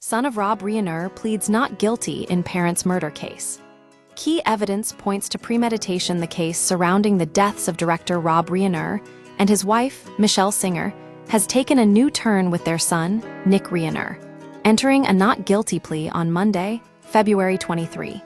son of Rob Reiner, pleads not guilty in parents' murder case. Key evidence points to premeditation. The case surrounding the deaths of director Rob Reiner and his wife, Michelle Singer, has taken a new turn with their son, Nick Reiner, entering a not guilty plea on Monday, February 23.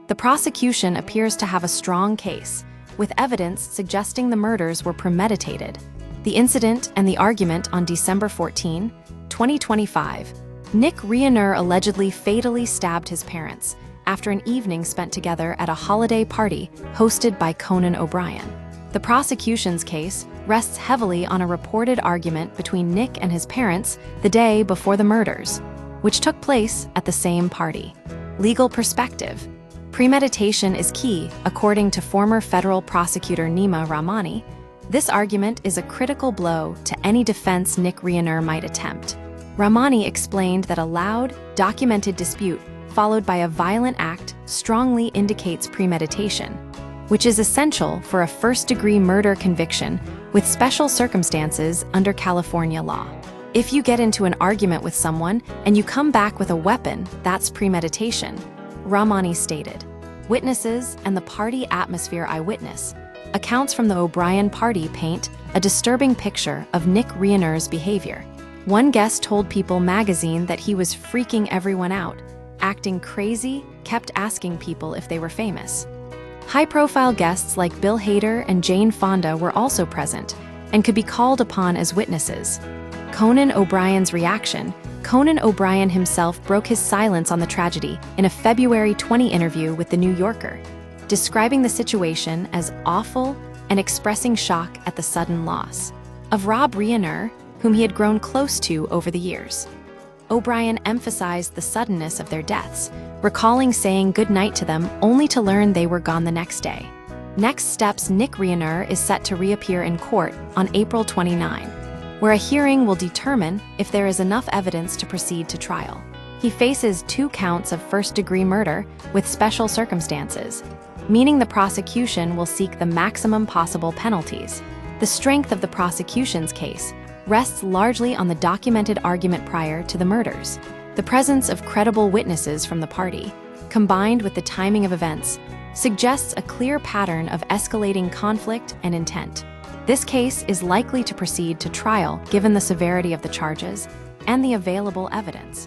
The prosecution appears to have a strong case, with evidence suggesting the murders were premeditated. The incident and the argument on December 14, 2025, Nick Reiner allegedly fatally stabbed his parents after an evening spent together at a holiday party hosted by Conan O'Brien. The prosecution's case rests heavily on a reported argument between Nick and his parents the day before the murders, which took place at the same party. Legal perspective. Premeditation is key, according to former federal prosecutor Nima Rahmani. This argument is a critical blow to any defense Nick Reiner might attempt. Rahmani explained that a loud, documented dispute followed by a violent act strongly indicates premeditation, which is essential for a first-degree murder conviction with special circumstances under California law. If you get into an argument with someone and you come back with a weapon, that's premeditation, Rahmani stated. Witnesses and the party atmosphere. Eyewitness accounts from the O'Brien party paint a disturbing picture of Nick Reiner's behavior. One guest told People magazine that he was freaking everyone out, acting crazy, kept asking people if they were famous. High-profile guests like Bill Hader and Jane Fonda were also present and could be called upon as witnesses. Conan O'Brien's reaction. Conan O'Brien himself broke his silence on the tragedy in a February 20 interview with The New Yorker, describing the situation as awful and expressing shock at the sudden loss of Rob Reiner, whom he had grown close to over the years. O'Brien emphasized the suddenness of their deaths, recalling saying goodnight to them only to learn they were gone the next day. Next steps. Nick Reiner is set to reappear in court on April 29, where a hearing will determine if there is enough evidence to proceed to trial. He faces 2 counts of first-degree murder with special circumstances, meaning the prosecution will seek the maximum possible penalties. The strength of the prosecution's case rests largely on the documented argument prior to the murders. The presence of credible witnesses from the party, combined with the timing of events, suggests a clear pattern of escalating conflict and intent. This case is likely to proceed to trial given the severity of the charges and the available evidence.